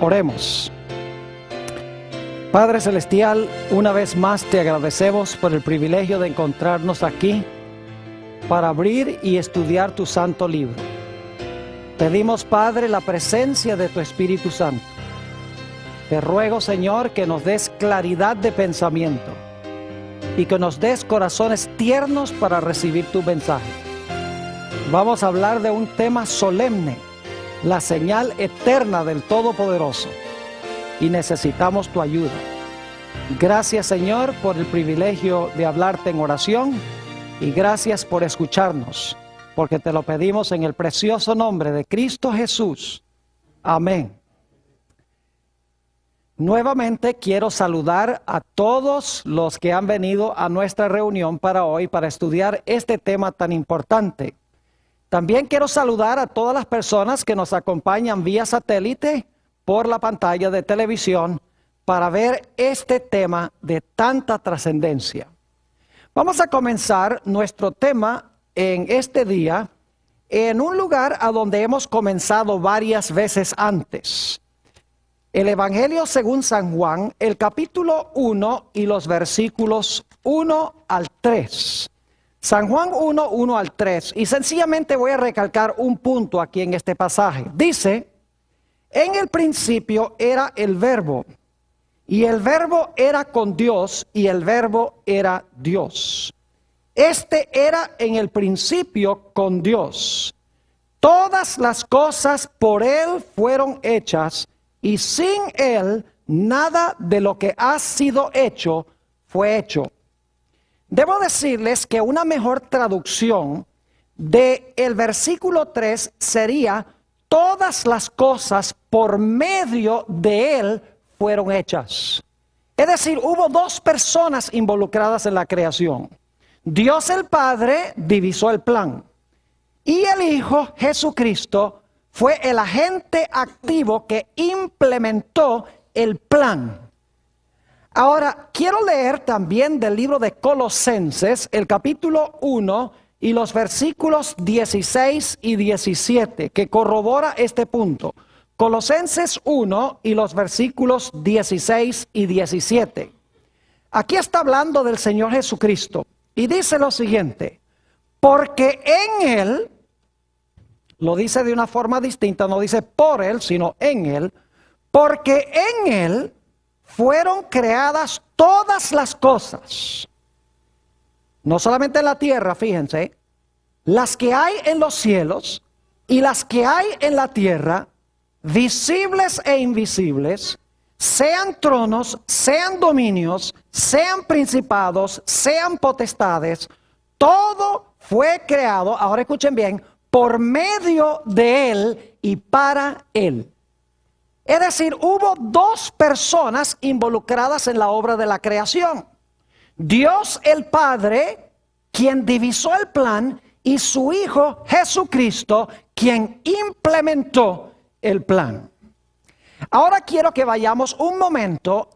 Oremos. Padre Celestial, una vez más te agradecemos por el privilegio de encontrarnos aquí para abrir y estudiar tu santo libro. Pedimos, Padre, la presencia de tu Espíritu Santo. Te ruego, Señor, que nos des claridad de pensamiento y que nos des corazones tiernos para recibir tu mensaje. Vamos a hablar de un tema solemne, la señal eterna del Todopoderoso, y necesitamos tu ayuda. Gracias, Señor, por el privilegio de hablarte en oración, y gracias por escucharnos, porque te lo pedimos en el precioso nombre de Cristo Jesús. Amén. Nuevamente quiero saludar a todos los que han venido a nuestra reunión para hoy para estudiar este tema tan importante. También quiero saludar a todas las personas que nos acompañan vía satélite por la pantalla de televisión para ver este tema de tanta trascendencia. Vamos a comenzar nuestro tema en este día en un lugar a donde hemos comenzado varias veces antes. El Evangelio según San Juan, el capítulo 1 y los versículos 1 al 3. San Juan 1, 1 al 3. Y sencillamente voy a recalcar un punto aquí en este pasaje. Dice, en el principio era el Verbo, y el Verbo era con Dios, y el Verbo era Dios. Este era en el principio con Dios. Todas las cosas por Él fueron hechas, y sin Él nada de lo que ha sido hecho fue hecho. Debo decirles que una mejor traducción del versículo 3 sería: todas las cosas por medio de Él fueron hechas. Es decir, hubo dos personas involucradas en la creación. Dios el Padre divisó el plan, y el Hijo Jesucristo fue el agente activo que implementó el plan. Ahora, quiero leer también del libro de Colosenses, el capítulo 1 y los versículos 16 y 17, que corrobora este punto. Colosenses 1 y los versículos 16 y 17. Aquí está hablando del Señor Jesucristo y dice lo siguiente: porque en Él, lo dice de una forma distinta, no dice por Él, sino en Él, porque en Él fueron creadas todas las cosas, no solamente en la tierra, fíjense, las que hay en los cielos y las que hay en la tierra, visibles e invisibles, sean tronos, sean dominios, sean principados, sean potestades, todo fue creado, ahora escuchen bien, por medio de Él y para Él. Es decir, hubo dos personas involucradas en la obra de la creación. Dios el Padre, quien divisó el plan, y su Hijo Jesucristo, quien implementó el plan. Ahora quiero que vayamos un momento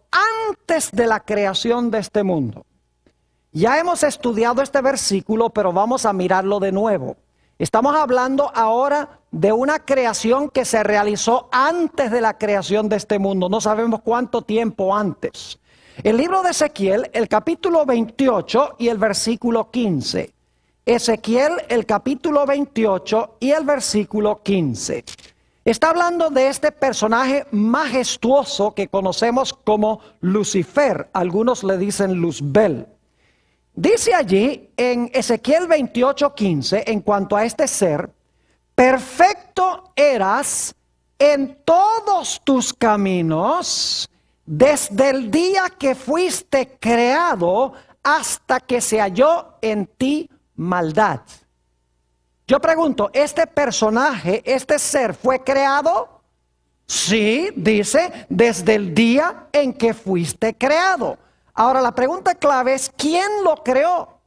antes de la creación de este mundo. Ya hemos estudiado este versículo, pero vamos a mirarlo de nuevo. Estamos hablando ahora de una creación que se realizó antes de la creación de este mundo. No sabemos cuánto tiempo antes. El libro de Ezequiel, el capítulo 28 y el versículo 15. Ezequiel, el capítulo 28 y el versículo 15. Está hablando de este personaje majestuoso que conocemos como Lucifer. Algunos le dicen Luzbel. Dice allí en Ezequiel 28:15, en cuanto a este ser: perfecto eras en todos tus caminos desde el día que fuiste creado hasta que se halló en ti maldad. Yo pregunto, ¿este personaje, este ser fue creado? Sí, dice, desde el día en que fuiste creado. Ahora la pregunta clave es: ¿quién lo creó?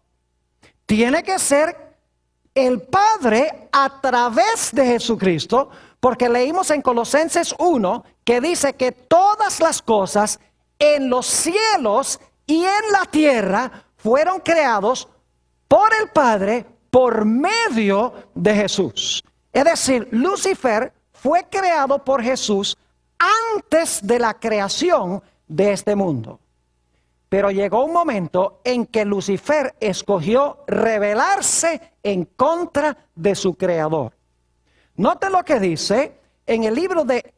Tiene que ser el Padre a través de Jesucristo, porque leímos en Colosenses 1 que dice que todas las cosas en los cielos y en la tierra fueron creados por el Padre por medio de Jesús. Es decir, Lucifer fue creado por Jesús antes de la creación de este mundo. Pero llegó un momento en que Lucifer escogió rebelarse en contra de su creador. Note lo que dice en el libro de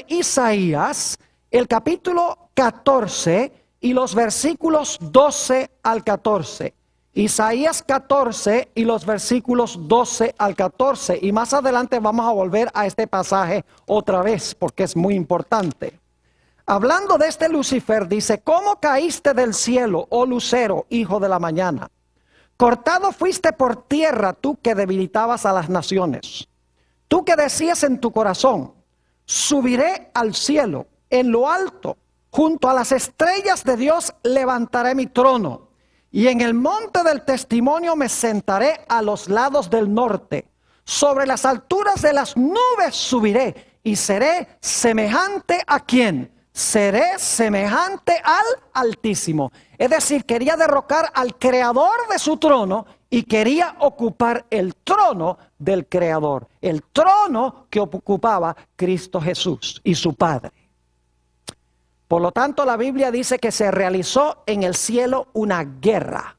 Isaías, el capítulo 14 y los versículos 12 al 14. Isaías 14 y los versículos 12 al 14. Y más adelante vamos a volver a este pasaje otra vez porque es muy importante. Hablando de este Lucifer, dice: ¿Cómo caíste del cielo, oh lucero, hijo de la mañana? Cortado fuiste por tierra, tú que debilitabas a las naciones. Tú que decías en tu corazón: subiré al cielo, en lo alto, junto a las estrellas de Dios levantaré mi trono. Y en el monte del testimonio me sentaré a los lados del norte. Sobre las alturas de las nubes subiré y seré semejante a ¿quién? Seré semejante al Altísimo. Es decir, quería derrocar al creador de su trono y quería ocupar el trono del creador. El trono que ocupaba Cristo Jesús y su Padre. Por lo tanto, la Biblia dice que se realizó en el cielo una guerra.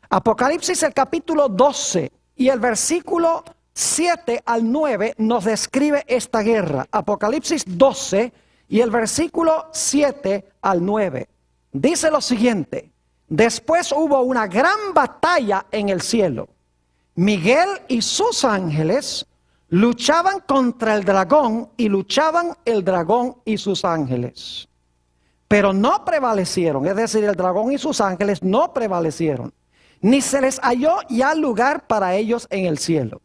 Apocalipsis, el capítulo 12 y el versículo 7 al 9 nos describe esta guerra. Apocalipsis 12 y el versículo 7 al 9. Dice lo siguiente: después hubo una gran batalla en el cielo. Miguel y sus ángeles luchaban contra el dragón y luchaban el dragón y sus ángeles. Pero no prevalecieron, es decir, el dragón y sus ángeles no prevalecieron. Ni se les halló ya lugar para ellos en el cielo.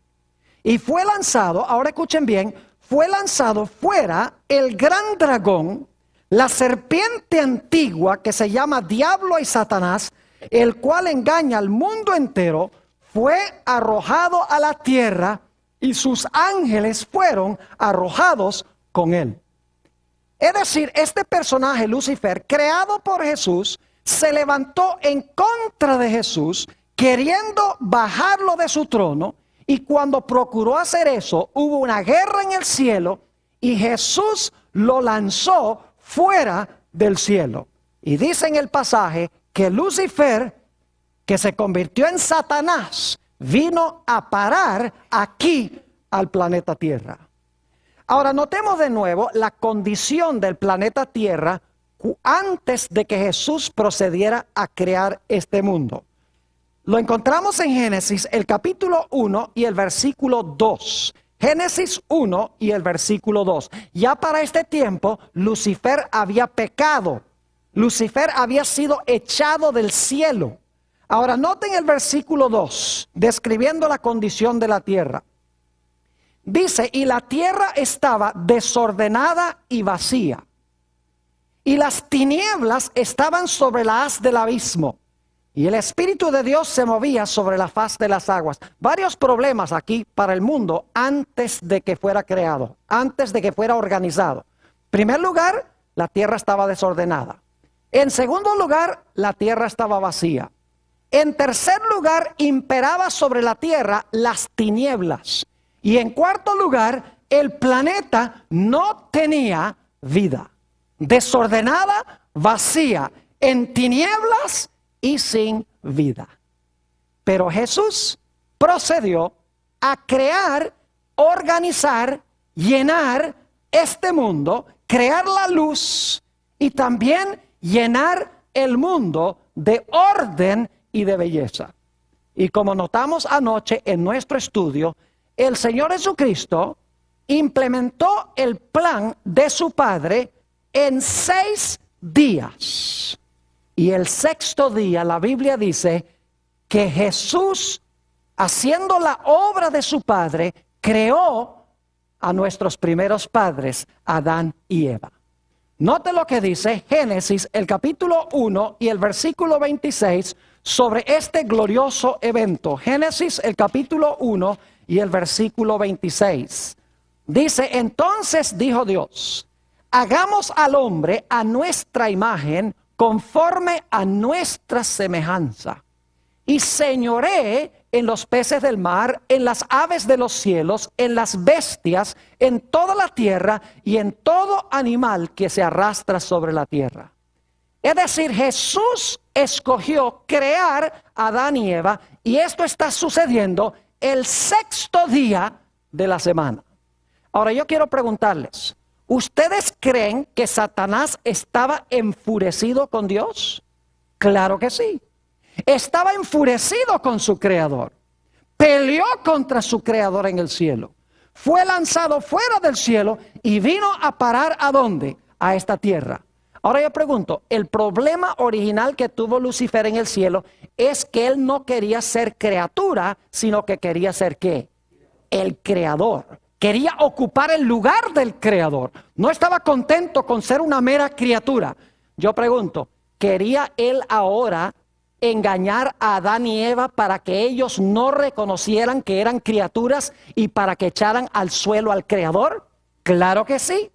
Y fue lanzado, ahora escuchen bien, fue lanzado fuera el gran dragón, la serpiente antigua que se llama Diablo y Satanás, el cual engaña al mundo entero, fue arrojado a la tierra y sus ángeles fueron arrojados con él. Es decir, este personaje Lucifer, creado por Jesús, se levantó en contra de Jesús, queriendo bajarlo de su trono. Y cuando procuró hacer eso, hubo una guerra en el cielo y Jesús lo lanzó fuera del cielo. Y dice en el pasaje que Lucifer, que se convirtió en Satanás, vino a parar aquí al planeta Tierra. Ahora notemos de nuevo la condición del planeta Tierra antes de que Jesús procediera a crear este mundo. Lo encontramos en Génesis, el capítulo 1 y el versículo 2. Génesis 1 y el versículo 2. Ya para este tiempo, Lucifer había pecado. Lucifer había sido echado del cielo. Ahora noten el versículo 2, describiendo la condición de la tierra. Dice: y la tierra estaba desordenada y vacía, y las tinieblas estaban sobre la haz del abismo, y el Espíritu de Dios se movía sobre la faz de las aguas. Varios problemas aquí para el mundo antes de que fuera creado, antes de que fuera organizado. En primer lugar, la tierra estaba desordenada. En segundo lugar, la tierra estaba vacía. En tercer lugar, imperaba sobre la tierra las tinieblas. Y en cuarto lugar, el planeta no tenía vida. Desordenada, vacía, en tinieblas y sin vida. Pero Jesús procedió a crear, organizar, llenar este mundo, crear la luz y también llenar el mundo de orden y de belleza. Y como notamos anoche en nuestro estudio, el Señor Jesucristo implementó el plan de su Padre en 6 días. Y el sexto día, la Biblia dice que Jesús, haciendo la obra de su Padre, creó a nuestros primeros padres, Adán y Eva. Note lo que dice Génesis, el capítulo 1 y el versículo 26, sobre este glorioso evento. Génesis, el capítulo 1 y el versículo 26. Dice: entonces dijo Dios: hagamos al hombre a nuestra imagen, conforme a nuestra semejanza, y señoree en los peces del mar, en las aves de los cielos, en las bestias, en toda la tierra y en todo animal que se arrastra sobre la tierra. Es decir, Jesús escogió crear a Adán y Eva, y esto está sucediendo el sexto día de la semana. Ahora yo quiero preguntarles, ¿ustedes creen que Satanás estaba enfurecido con Dios? Claro que sí. Estaba enfurecido con su creador. Peleó contra su creador en el cielo. Fue lanzado fuera del cielo y vino a parar ¿a dónde? A esta tierra. Ahora yo pregunto, el problema original que tuvo Lucifer en el cielo es que él no quería ser criatura, sino que quería ser ¿qué? El creador. Quería ocupar el lugar del creador. No estaba contento con ser una mera criatura. Yo pregunto, ¿quería él ahora engañar a Adán y Eva para que ellos no reconocieran que eran criaturas y para que echaran al suelo al creador? Claro que sí.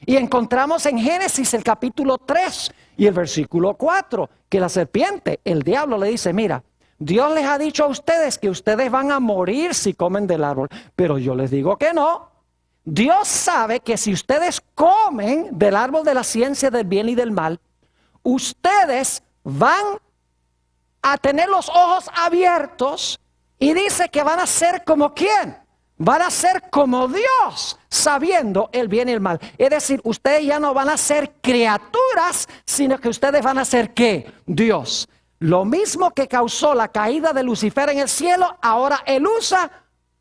Y encontramos en Génesis el capítulo 3 y el versículo 4 que la serpiente, el diablo, le dice, mira, Dios les ha dicho a ustedes que ustedes van a morir si comen del árbol, pero yo les digo que no. Dios sabe que si ustedes comen del árbol de la ciencia del bien y del mal, ustedes van a tener los ojos abiertos y dice que van a ser como ¿quién? Van a ser como Dios, sabiendo el bien y el mal. Es decir, ustedes ya no van a ser criaturas, sino que ustedes van a ser ¿qué? Dios. Lo mismo que causó la caída de Lucifer en el cielo, ahora él usa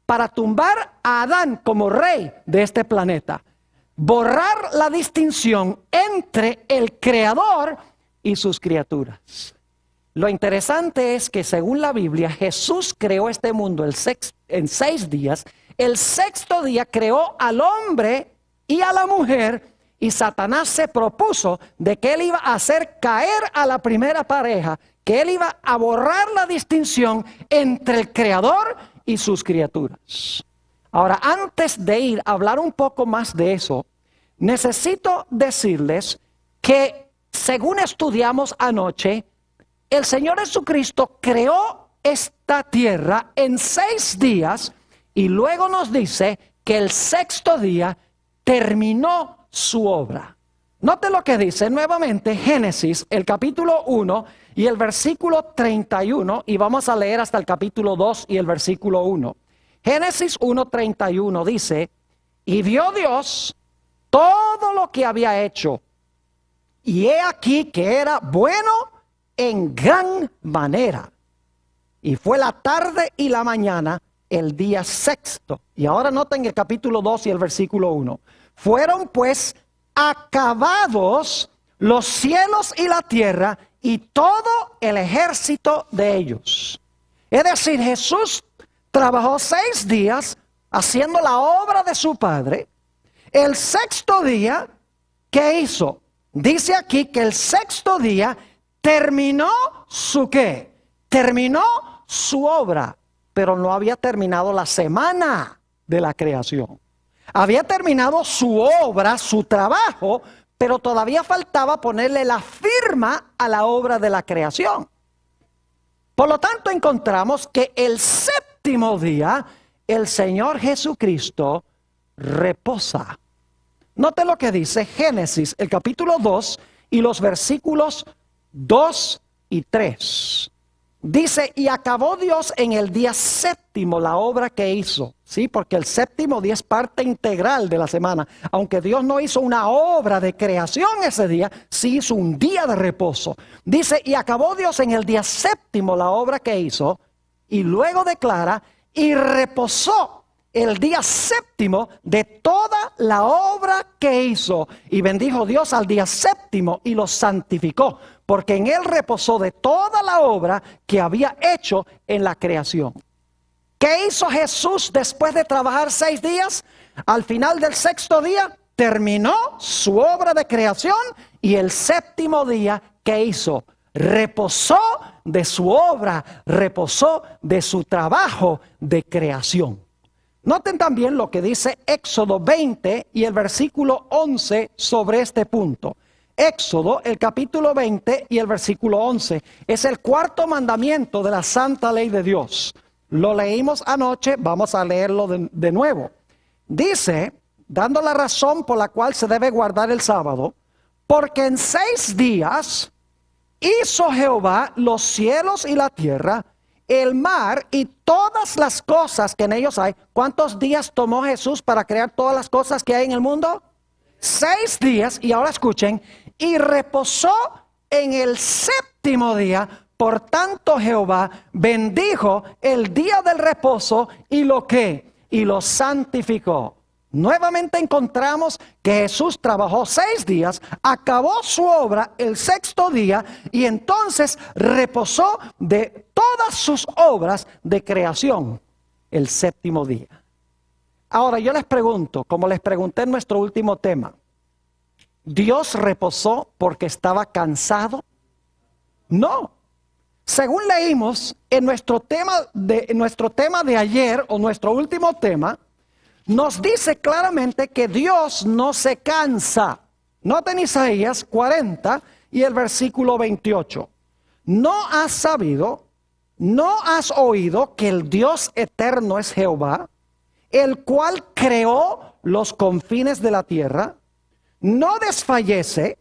para tumbar a Adán como rey de este planeta. Borrar la distinción entre el creador y sus criaturas. Lo interesante es que según la Biblia, Jesús creó este mundo en 6 días. El sexto día creó al hombre y a la mujer, y Satanás se propuso de que él iba a hacer caer a la primera pareja, que él iba a borrar la distinción entre el creador y sus criaturas. Ahora, antes de ir a hablar un poco más de eso, necesito decirles que según estudiamos anoche, el Señor Jesucristo creó esta tierra en 6 días y luego nos dice que el sexto día terminó su obra. Note lo que dice nuevamente Génesis, el capítulo 1 y el versículo 31, y vamos a leer hasta el capítulo 2 y el versículo 1. Génesis 1:31 dice, y vio Dios todo lo que había hecho, y he aquí que era bueno en gran manera. Y fue la tarde y la mañana el día sexto. Y ahora noten el capítulo 2 y el versículo 1. Fueron pues acabados los cielos y la tierra y todo el ejército de ellos. Es decir, Jesús trabajó 6 días haciendo la obra de su Padre. El sexto día, ¿qué hizo? Dice aquí que el sexto día terminó su ¿qué? Terminó su obra, pero no había terminado la semana de la creación. Había terminado su obra, su trabajo, pero todavía faltaba ponerle la firma a la obra de la creación. Por lo tanto, encontramos que el séptimo día, el Señor Jesucristo reposa. Note lo que dice Génesis, el capítulo 2 y los versículos 2 y 3. Dice, y acabó Dios en el día séptimo la obra que hizo. Sí, porque el séptimo día es parte integral de la semana. Aunque Dios no hizo una obra de creación ese día, sí hizo un día de reposo. Dice, y acabó Dios en el día séptimo la obra que hizo. Y luego declara, y reposó el día séptimo de toda la obra que hizo. Y bendijo Dios al día séptimo y lo santificó, porque en él reposó de toda la obra que había hecho en la creación. ¿Qué hizo Jesús después de trabajar 6 días? Al final del sexto día terminó su obra de creación, y el séptimo día, ¿qué hizo? Reposó de su obra, reposó de su trabajo de creación. Noten también lo que dice Éxodo 20 y el versículo 11 sobre este punto. Éxodo, el capítulo 20 y el versículo 11, es el cuarto mandamiento de la santa ley de Dios. Lo leímos anoche, vamos a leerlo de nuevo. Dice, dando la razón por la cual se debe guardar el sábado, porque en 6 días hizo Jehová los cielos y la tierra, el mar y todas las cosas que en ellos hay. ¿Cuántos días tomó Jesús para crear todas las cosas que hay en el mundo? 6 días, y ahora escuchen, y reposó en el 7º día. Por tanto Jehová bendijo el día del reposo y lo que, y lo santificó. Nuevamente encontramos que Jesús trabajó 6 días, acabó su obra el 6º día y entonces reposó de todas sus obras de creación el 7º día. Ahora yo les pregunto, como les pregunté en nuestro último tema, ¿Dios reposó porque estaba cansado? No. Según leímos en nuestro tema de ayer, o nuestro último tema, nos dice claramente que Dios no se cansa. Noten Isaías 40 y el versículo 28. ¿No has sabido, no has oído que el Dios eterno es Jehová, el cual creó los confines de la tierra? No desfallece,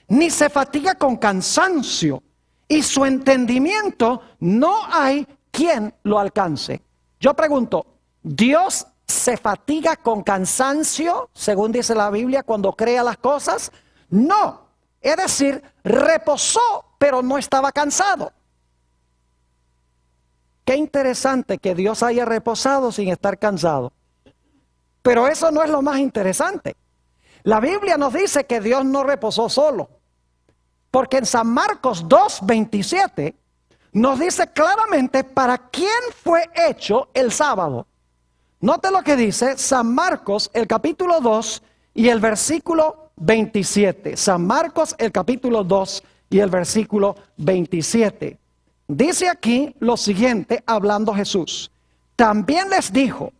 ni se fatiga con cansancio, y su entendimiento no hay quien lo alcance. Yo pregunto, ¿Dios se fatiga con cansancio, según dice la Biblia, cuando crea las cosas? No, es decir, reposó, pero no estaba cansado. Qué interesante que Dios haya reposado sin estar cansado. Pero eso no es lo más interesante. La Biblia nos dice que Dios no reposó solo. Porque en San Marcos 2:27 nos dice claramente para quién fue hecho el sábado. Note lo que dice San Marcos, el capítulo 2 y el versículo 27. San Marcos, el capítulo 2 y el versículo 27. Dice aquí lo siguiente, hablando Jesús. También les dijo,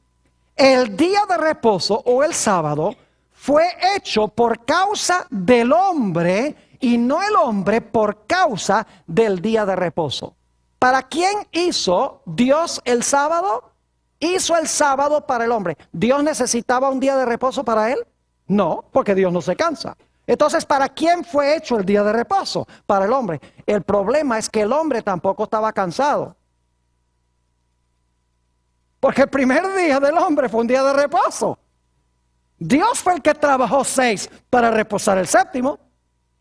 el día de reposo o el sábado fue hecho por causa del hombre y no el hombre por causa del día de reposo. ¿Para quién hizo Dios el sábado? Hizo el sábado para el hombre. ¿Dios necesitaba un día de reposo para él? No, porque Dios no se cansa. Entonces, ¿para quién fue hecho el día de reposo? Para el hombre. El problema es que el hombre tampoco estaba cansado. Porque el primer día del hombre fue un día de reposo. Dios fue el que trabajó 6 para reposar el 7º.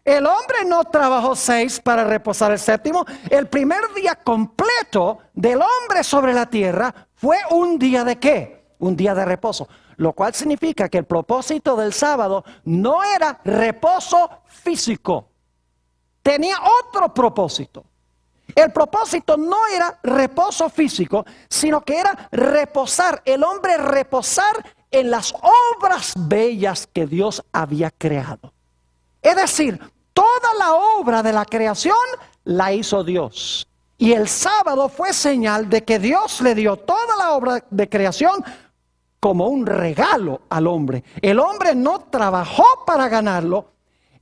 El hombre no trabajó 6 para reposar el 7º. El primer día completo del hombre sobre la tierra fue un día de ¿qué? Un día de reposo. Lo cual significa que el propósito del sábado no era reposo físico. Tenía otro propósito. El propósito no era reposo físico, sino que era reposar. El hombre reposar en las obras bellas que Dios había creado. Es decir, toda la obra de la creación la hizo Dios. Y el sábado fue señal de que Dios le dio toda la obra de creación como un regalo al hombre. El hombre no trabajó para ganarlo.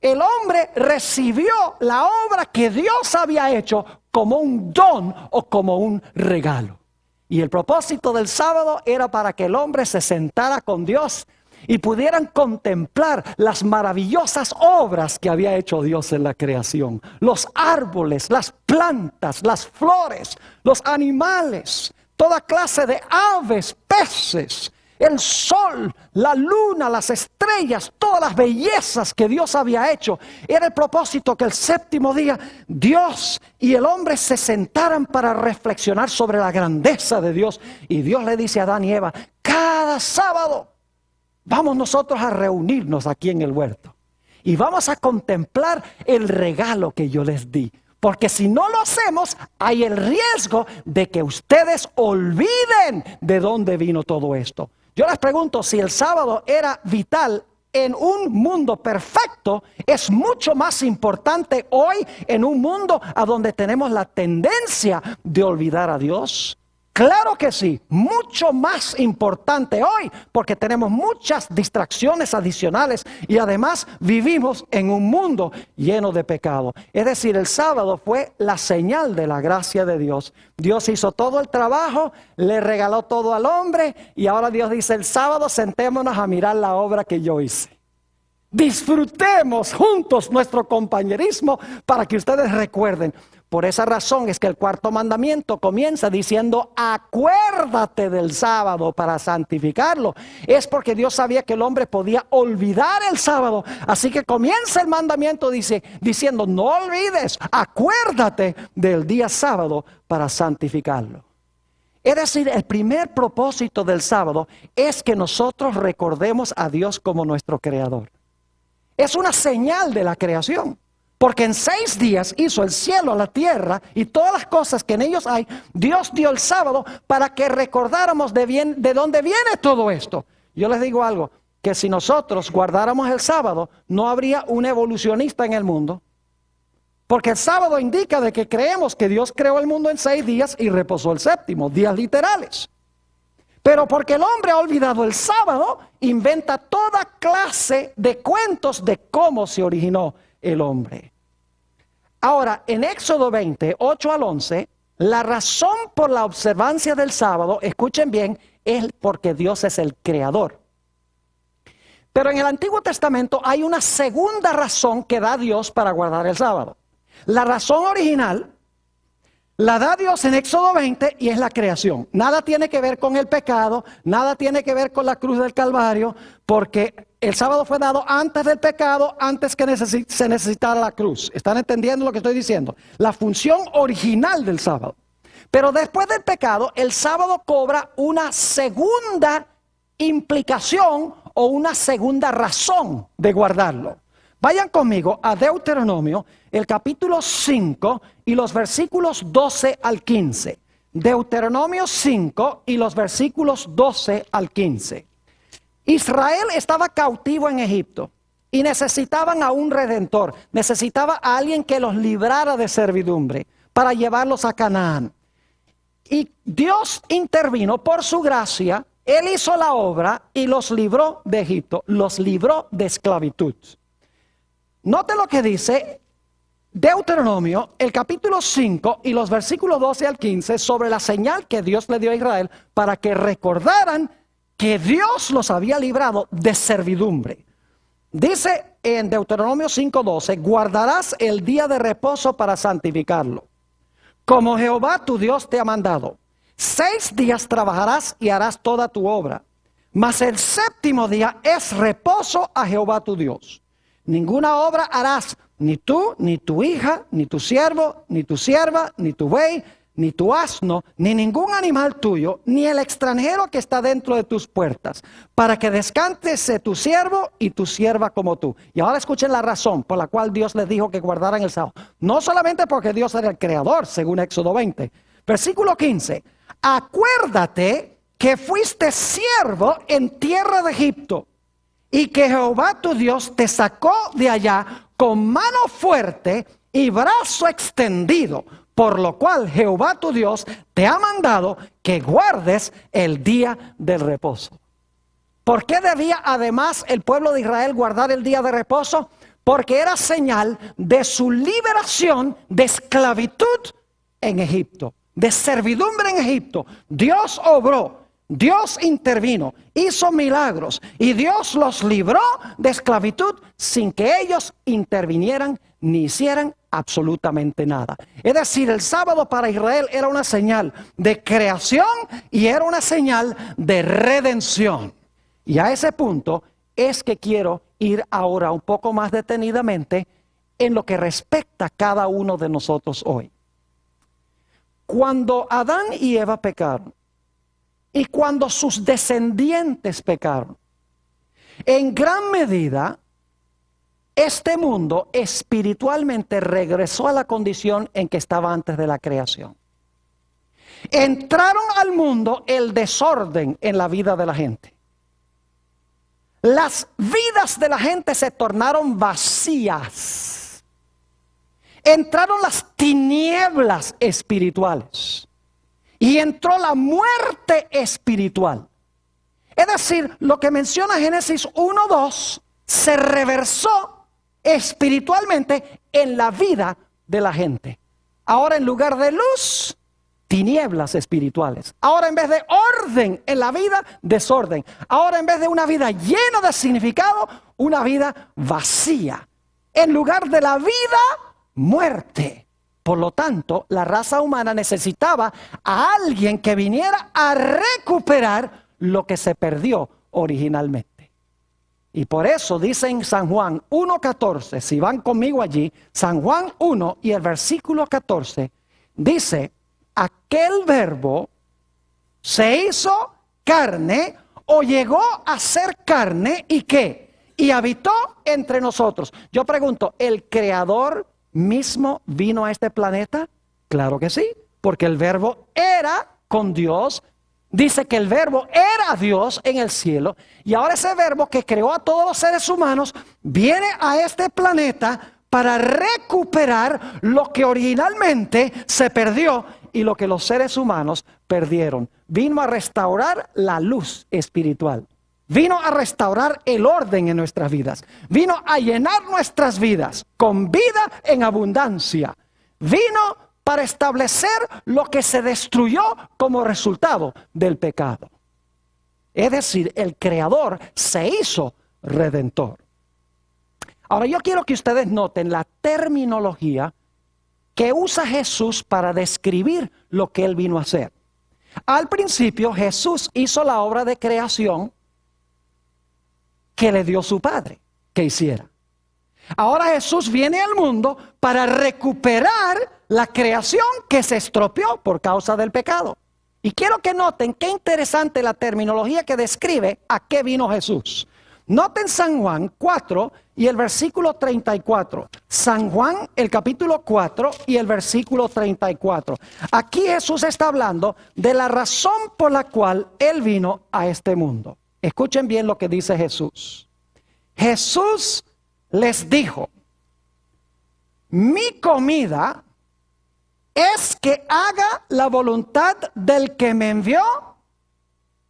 El hombre recibió la obra que Dios había hecho como un don o como un regalo. Y el propósito del sábado era para que el hombre se sentara con Dios y pudieran contemplar las maravillosas obras que había hecho Dios en la creación. Los árboles, las plantas, las flores, los animales, toda clase de aves, peces, el sol, la luna, las estrellas, todas las bellezas que Dios había hecho. Era el propósito que el 7º día Dios y el hombre se sentaran para reflexionar sobre la grandeza de Dios. Y Dios le dice a Adán y Eva, cada sábado vamos nosotros a reunirnos aquí en el huerto y vamos a contemplar el regalo que yo les di. Porque si no lo hacemos, hay el riesgo de que ustedes olviden de dónde vino todo esto. Yo les pregunto, si el sábado era vital en un mundo perfecto, es mucho más importante hoy en un mundo a donde tenemos la tendencia de olvidar a Dios. Claro que sí, mucho más importante hoy porque tenemos muchas distracciones adicionales y además vivimos en un mundo lleno de pecado. Es decir, el sábado fue la señal de la gracia de Dios. Dios hizo todo el trabajo, le regaló todo al hombre y ahora Dios dice: el sábado sentémonos a mirar la obra que yo hice. Disfrutemos juntos nuestro compañerismo para que ustedes recuerden. Por esa razón es que el cuarto mandamiento comienza diciendo: acuérdate del sábado para santificarlo. Es porque Dios sabía que el hombre podía olvidar el sábado. Así que comienza el mandamiento diciendo: no olvides, acuérdate del día sábado para santificarlo. Es decir, el primer propósito del sábado es que nosotros recordemos a Dios como nuestro creador. Es una señal de la creación. Porque en 6 días hizo el cielo, la tierra y todas las cosas que en ellos hay. Dios dio el sábado para que recordáramos de dónde viene todo esto. Yo les digo algo, que si nosotros guardáramos el sábado, no habría un evolucionista en el mundo. Porque el sábado indica de que creemos que Dios creó el mundo en 6 días y reposó el séptimo, días literales. Pero porque el hombre ha olvidado el sábado, inventa toda clase de cuentos de cómo se originó el hombre. Ahora, en Éxodo 20, 8 al 11, la razón por la observancia del sábado, escuchen bien, es porque Dios es el creador. Pero en el Antiguo Testamento hay una segunda razón que da Dios para guardar el sábado. La razón original la da Dios en Éxodo 20 y es la creación. Nada tiene que ver con el pecado, nada tiene que ver con la cruz del Calvario, porque el sábado fue dado antes del pecado, antes que se necesitara la cruz. ¿Están entendiendo lo que estoy diciendo? La función original del sábado. Pero después del pecado, el sábado cobra una segunda implicación o una segunda razón de guardarlo. Vayan conmigo a Deuteronomio, el capítulo 5 y los versículos 12 al 15. Deuteronomio 5 y los versículos 12 al 15. Israel estaba cautivo en Egipto y necesitaban a un redentor. Necesitaba a alguien que los librara de servidumbre para llevarlos a Canaán. Y Dios intervino por su gracia. Él hizo la obra y los libró de Egipto. Los libró de esclavitud. Note lo que dice Deuteronomio, el capítulo 5 y los versículos 12 al 15 sobre la señal que Dios le dio a Israel para que recordaran que Dios los había librado de servidumbre. Dice en Deuteronomio 5:12: guardarás el día de reposo para santificarlo, como Jehová tu Dios te ha mandado. 6 días trabajarás y harás toda tu obra, mas el séptimo día es reposo a Jehová tu Dios. Ninguna obra harás, ni tú, ni tu hija, ni tu siervo, ni tu sierva, ni tu buey, ni tu asno, ni ningún animal tuyo, ni el extranjero que está dentro de tus puertas, para que descanse tu siervo y tu sierva como tú. Y ahora escuchen la razón por la cual Dios les dijo que guardaran el sábado. No solamente porque Dios era el creador, según Éxodo 20. Versículo 15. Acuérdate que fuiste siervo en tierra de Egipto, y que Jehová tu Dios te sacó de allá con mano fuerte y brazo extendido, por lo cual Jehová tu Dios te ha mandado que guardes el día del reposo. ¿Por qué debía además el pueblo de Israel guardar el día de reposo? Porque era señal de su liberación de esclavitud en Egipto, de servidumbre en Egipto. Dios obró. Dios intervino, hizo milagros y Dios los libró de esclavitud sin que ellos intervinieran ni hicieran absolutamente nada. Es decir, el sábado para Israel era una señal de creación y era una señal de redención. Y a ese punto es que quiero ir ahora un poco más detenidamente en lo que respecta a cada uno de nosotros hoy. Cuando Adán y Eva pecaron, y cuando sus descendientes pecaron, en gran medida, este mundo espiritualmente regresó a la condición en que estaba antes de la creación. Entraron al mundo el desorden en la vida de la gente. Las vidas de la gente se tornaron vacías. Entraron las tinieblas espirituales. y entró la muerte espiritual. Es decir, lo que menciona Génesis 1:2 se reversó espiritualmente en la vida de la gente. Ahora, en lugar de luz, tinieblas espirituales. Ahora, en vez de orden en la vida, desorden. Ahora, en vez de una vida llena de significado, una vida vacía. En lugar de la vida, muerte. Por lo tanto, la raza humana necesitaba a alguien que viniera a recuperar lo que se perdió originalmente. Y por eso dice en San Juan 1:14, si van conmigo allí, San Juan 1 y el versículo 14, dice: aquel verbo se hizo carne o llegó a ser carne, ¿y qué? Y habitó entre nosotros. Yo pregunto, ¿el Creador mismo vino a este planeta? Claro que sí, porque el verbo era con Dios. Dice que el verbo era Dios en el cielo, y ahora ese verbo que creó a todos los seres humanos viene a este planeta para recuperar lo que originalmente se perdió y lo que los seres humanos perdieron. Vino a restaurar la luz espiritual. Vino a restaurar el orden en nuestras vidas. Vino a llenar nuestras vidas con vida en abundancia. Vino para establecer lo que se destruyó como resultado del pecado. Es decir, el Creador se hizo redentor. Ahora yo quiero que ustedes noten la terminología que usa Jesús para describir lo que Él vino a hacer. Al principio Jesús hizo la obra de creación que le dio su Padre que hiciera. Ahora Jesús viene al mundo para recuperar la creación que se estropeó por causa del pecado. Y quiero que noten qué interesante la terminología que describe a qué vino Jesús. Noten San Juan 4 y el versículo 34. San Juan, el capítulo 4 y el versículo 34. Aquí Jesús está hablando de la razón por la cual Él vino a este mundo. Escuchen bien lo que dice Jesús. Jesús les dijo: mi comida es que haga la voluntad del que me envió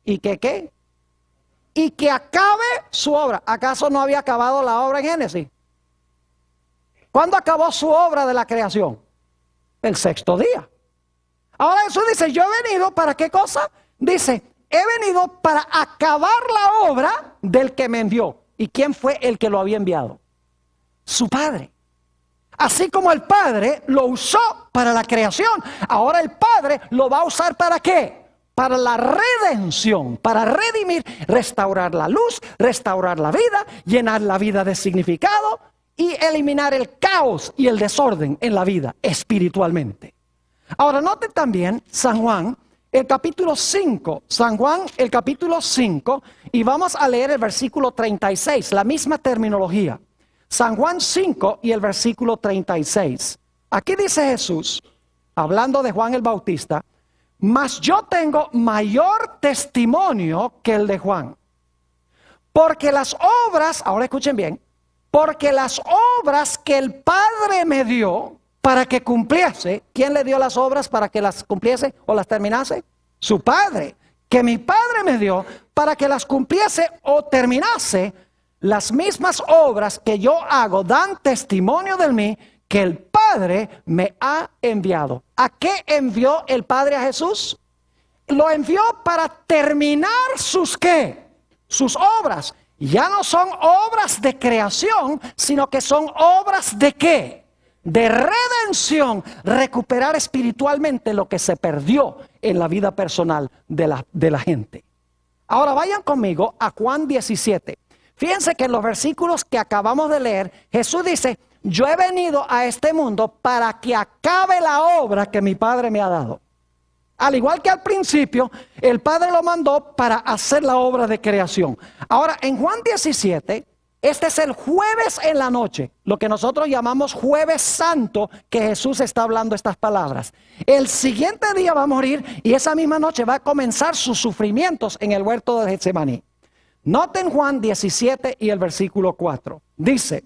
y que ¿qué? Y que acabe su obra. ¿Acaso no había acabado la obra en Génesis? ¿Cuándo acabó su obra de la creación? El sexto día. Ahora Jesús dice: yo he venido ¿para qué cosa? Dice: he venido para acabar la obra del que me envió. ¿Y quién fue el que lo había enviado? Su Padre. Así como el Padre lo usó para la creación, ahora el Padre lo va a usar ¿para qué? Para la redención, para redimir, restaurar la luz, restaurar la vida, llenar la vida de significado y eliminar el caos y el desorden en la vida espiritualmente. Ahora noten también San Juan, el capítulo 5, San Juan, el capítulo 5, y vamos a leer el versículo 36, la misma terminología. San Juan 5 y el versículo 36. Aquí dice Jesús, hablando de Juan el Bautista: mas yo tengo mayor testimonio que el de Juan. Porque las obras, ahora escuchen bien, porque las obras que el Padre me dio para que cumpliese, ¿quién le dio las obras para que las cumpliese o las terminase? Su Padre. Que mi Padre me dio para que las cumpliese o terminase. Las mismas obras que yo hago dan testimonio de mí que el Padre me ha enviado. ¿A qué envió el Padre a Jesús? Lo envió para terminar sus ¿qué? Sus obras. Ya no son obras de creación, sino que son obras de ¿qué? De redención. Recuperar espiritualmente lo que se perdió en la vida personal de la gente. Ahora vayan conmigo a Juan 17. Fíjense que en los versículos que acabamos de leer, Jesús dice: yo he venido a este mundo para que acabe la obra que mi Padre me ha dado. Al igual que al principio, el Padre lo mandó para hacer la obra de creación. Ahora, en Juan 17, este es el jueves en la noche, lo que nosotros llamamos Jueves Santo, que Jesús está hablando estas palabras. El siguiente día va a morir y esa misma noche va a comenzar sus sufrimientos en el huerto de Getsemaní. Noten Juan 17 y el versículo 4. Dice,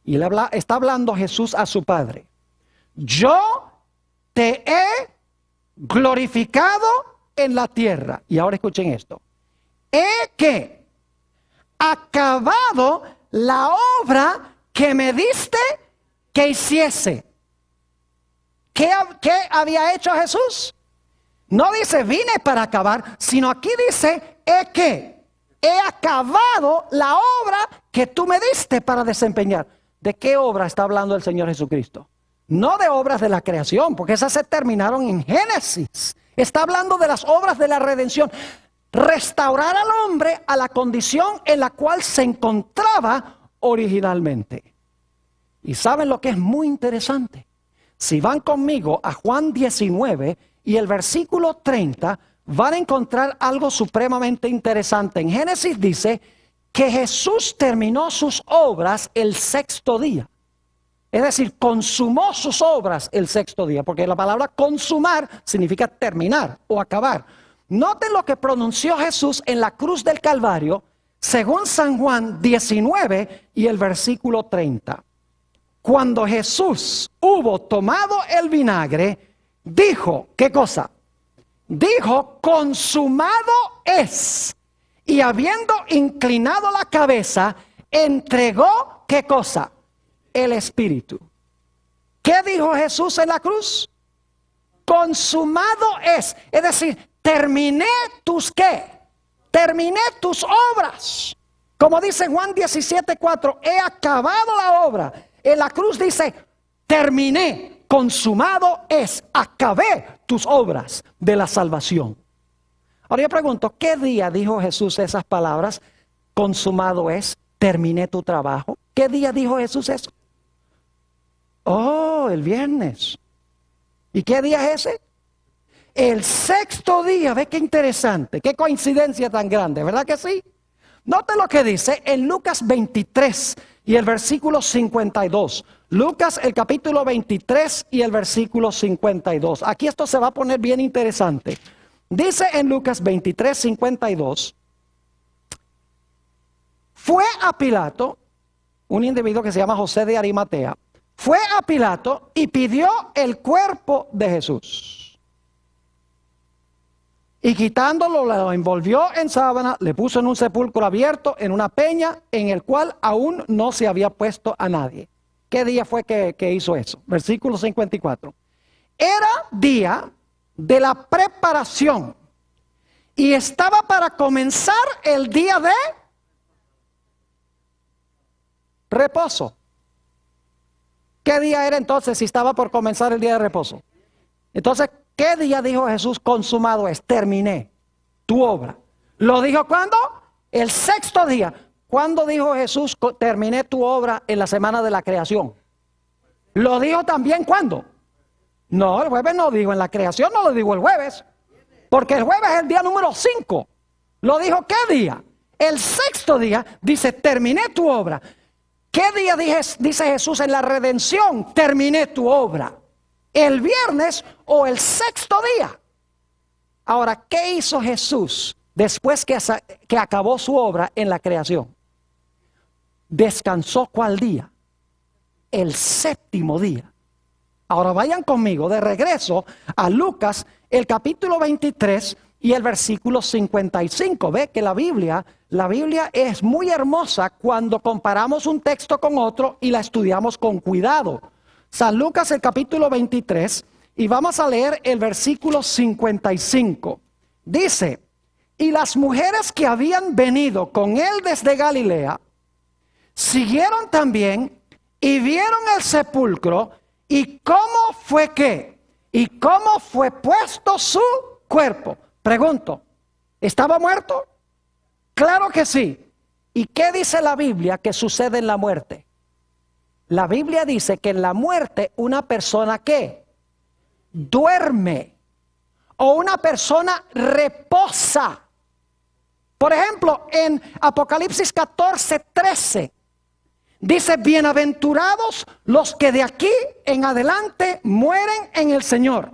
y está hablando Jesús a su Padre: yo te he glorificado en la tierra. Y ahora escuchen esto. He que acabado la obra que me diste que hiciese. ¿Qué había hecho Jesús? No dice vine para acabar, sino aquí dice he acabado la obra que tú me diste para desempeñar. ¿De qué obra está hablando el Señor Jesucristo? No de obras de la creación, porque esas se terminaron en Génesis. Está hablando de las obras de la redención. Restaurar al hombre a la condición en la cual se encontraba originalmente. ¿Y saben lo que es muy interesante? Si van conmigo a Juan 19 y el versículo 30, van a encontrar algo supremamente interesante. En Génesis dice que Jesús terminó sus obras el sexto día. Es decir, consumó sus obras el sexto día, porque la palabra consumar significa terminar o acabar. Noten lo que pronunció Jesús en la cruz del Calvario, según San Juan 19 y el versículo 30. Cuando Jesús hubo tomado el vinagre, dijo, ¿qué cosa? Dijo, consumado es. Y habiendo inclinado la cabeza, entregó, ¿qué cosa? El Espíritu. ¿Qué dijo Jesús en la cruz? Consumado es. Es decir, terminé tus ¿qué? Terminé tus obras. Como dice Juan 17:4, he acabado la obra. En la cruz dice, terminé, consumado es, acabé tus obras de la salvación. Ahora yo pregunto, ¿qué día dijo Jesús esas palabras? Consumado es, terminé tu trabajo. ¿Qué día dijo Jesús eso? Oh, el viernes. ¿Y qué día es ese? El sexto día. Ve qué interesante, qué coincidencia tan grande, ¿verdad que sí? Note lo que dice en Lucas 23 y el versículo 52. Lucas el capítulo 23 y el versículo 52. Aquí esto se va a poner bien interesante. Dice en Lucas 23, 52. Fue a Pilato, un individuo que se llama José de Arimatea, fue a Pilato y pidió el cuerpo de Jesús. Y quitándolo, lo envolvió en sábana, le puso en un sepulcro abierto, en una peña, en el cual aún no se había puesto a nadie. ¿Qué día fue que hizo eso? Versículo 54. Era día de la preparación y estaba para comenzar el día de reposo. ¿Qué día era entonces si estaba por comenzar el día de reposo? Entonces, ¿qué día dijo Jesús consumado es? Terminé tu obra. ¿Lo dijo cuándo? El sexto día. ¿Cuándo dijo Jesús terminé tu obra en la semana de la creación? ¿Lo dijo también cuándo? No, el jueves no dijo, en la creación no lo dijo el jueves. Porque el jueves es el día número 5. ¿Lo dijo qué día? El sexto día dice terminé tu obra. ¿Qué día dice Jesús en la redención? Terminé tu obra. ¿El viernes o el sexto día? Ahora, ¿qué hizo Jesús después que acabó su obra en la creación? ¿Descansó cuál día? El séptimo día. Ahora vayan conmigo de regreso a Lucas, el capítulo 23 y el versículo 55. Ve que la Biblia es muy hermosa cuando comparamos un texto con otro y la estudiamos con cuidado. San Lucas el capítulo 23 y vamos a leer el versículo 55. Dice, y las mujeres que habían venido con él desde Galilea, siguieron también y vieron el sepulcro y cómo fue qué, y cómo fue puesto su cuerpo. Pregunto, ¿estaba muerto? Claro que sí. ¿Y qué dice la Biblia que sucede en la muerte? La Biblia dice que en la muerte una persona ¿qué? Duerme. O una persona reposa. Por ejemplo, en Apocalipsis 14:13 dice, bienaventurados los que de aquí en adelante mueren en el Señor,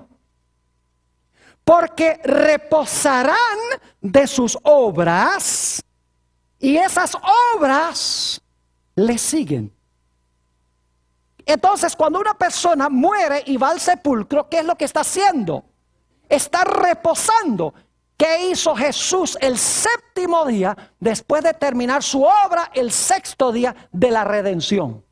porque reposarán de sus obras y esas obras le siguen. Entonces, cuando una persona muere y va al sepulcro, ¿qué es lo que está haciendo? está reposando. ¿Qué hizo Jesús el séptimo día después de terminar su obra el sexto día de la redención?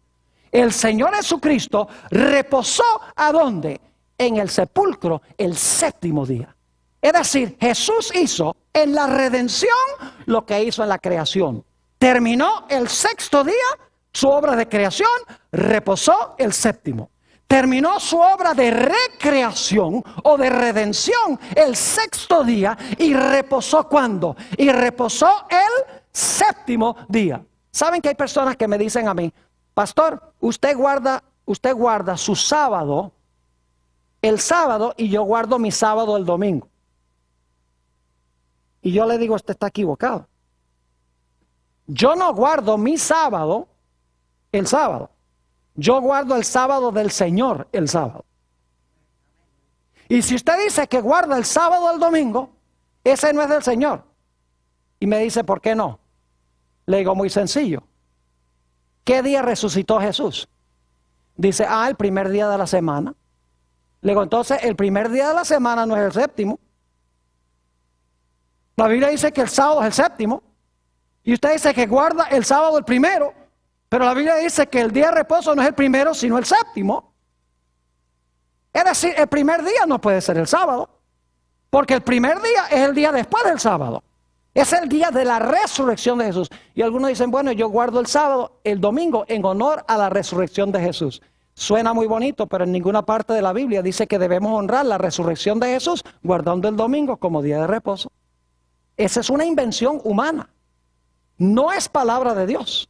El Señor Jesucristo reposó ¿a dónde? En el sepulcro el séptimo día. Es decir, Jesús hizo en la redención lo que hizo en la creación. Terminó el sexto día su obra de creación, reposó el séptimo. Terminó su obra de recreación o de redención el sexto día y reposó ¿cuándo? Y reposó el séptimo día. ¿Saben que hay personas que me dicen a mí, pastor, usted guarda su sábado el sábado y yo guardo mi sábado el domingo? Y yo le digo, usted está equivocado. Yo no guardo mi sábado el sábado. Yo guardo el sábado del Señor el sábado. Y si usted dice que guarda el sábado el domingo, ese no es del Señor. Y me dice, ¿por qué no? Le digo, muy sencillo. ¿Qué día resucitó Jesús? Dice, el primer día de la semana. Le digo, entonces el primer día de la semana no es el séptimo. La Biblia dice que el sábado es el séptimo. Y usted dice que guarda el sábado el primero. Pero la Biblia dice que el día de reposo no es el primero, sino el séptimo. Es decir, el primer día no puede ser el sábado. Porque el primer día es el día después del sábado. Es el día de la resurrección de Jesús. Y algunos dicen, bueno, yo guardo el sábado, el domingo, en honor a la resurrección de Jesús. Suena muy bonito, pero en ninguna parte de la Biblia dice que debemos honrar la resurrección de Jesús guardando el domingo como día de reposo. Esa es una invención humana. No es palabra de Dios.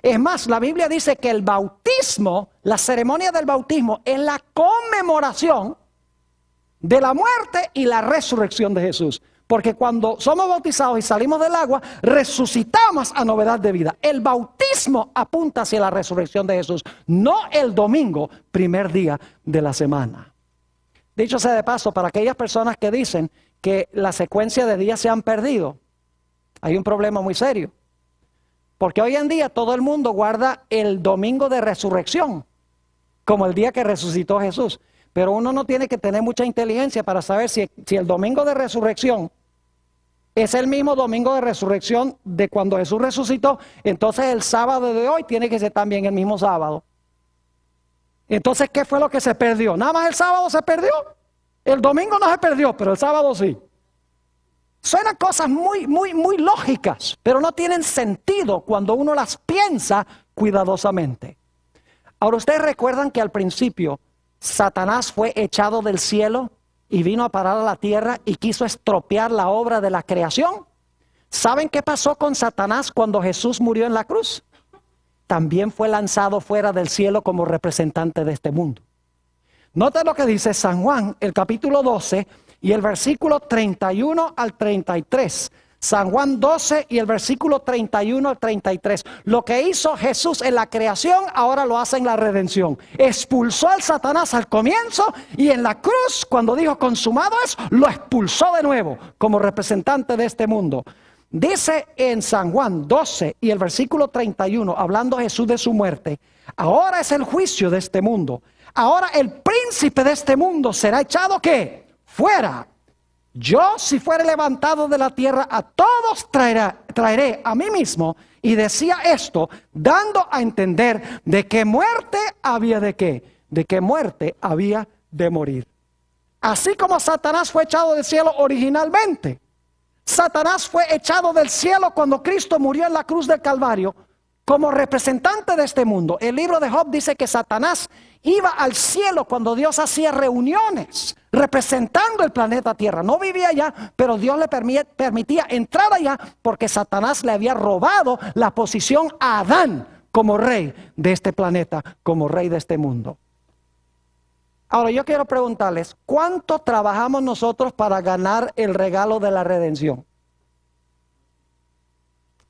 Es más, la Biblia dice que el bautismo, la ceremonia del bautismo, es la conmemoración de la muerte y la resurrección de Jesús. Porque cuando somos bautizados y salimos del agua, resucitamos a novedad de vida. El bautismo apunta hacia la resurrección de Jesús, no el domingo, primer día de la semana. Dicho sea de paso, para aquellas personas que dicen que la secuencia de días se han perdido, hay un problema muy serio. Porque hoy en día todo el mundo guarda el domingo de resurrección como el día que resucitó Jesús. Pero uno no tiene que tener mucha inteligencia para saber si el domingo de resurrección es el mismo domingo de resurrección de cuando Jesús resucitó. Entonces el sábado de hoy tiene que ser también el mismo sábado. Entonces, ¿qué fue lo que se perdió? Nada más el sábado se perdió. El domingo no se perdió, pero el sábado sí. Suenan cosas muy lógicas, pero no tienen sentido cuando uno las piensa cuidadosamente. Ahora, ¿ustedes recuerdan que al principio Satanás fue echado del cielo y vino a parar a la tierra y quiso estropear la obra de la creación? ¿Saben qué pasó con Satanás cuando Jesús murió en la cruz? También fue lanzado fuera del cielo como representante de este mundo. Noten lo que dice San Juan, el capítulo 12 y el versículo 31 al 33. San Juan 12 y el versículo 31 al 33. Lo que hizo Jesús en la creación, ahora lo hace en la redención. Expulsó al Satanás al comienzo y en la cruz, cuando dijo consumado es, lo expulsó de nuevo como representante de este mundo. Dice en San Juan 12 y el versículo 31, hablando Jesús de su muerte, ahora es el juicio de este mundo. Ahora el príncipe de este mundo será echado, ¿qué? Fuera. Yo, si fuere levantado de la tierra, a todos traeré a mí mismo. Y decía esto, dando a entender de qué muerte había de qué. De qué muerte había de morir. Así como Satanás fue echado del cielo originalmente. Satanás fue echado del cielo cuando Cristo murió en la cruz del Calvario como representante de este mundo. El libro de Job dice que Satanás iba al cielo cuando Dios hacía reuniones representando el planeta Tierra. No vivía allá, pero Dios le permitía entrar allá porque Satanás le había robado la posición a Adán como rey de este planeta, como rey de este mundo. Ahora yo quiero preguntarles, ¿cuánto trabajamos nosotros para ganar el regalo de la redención?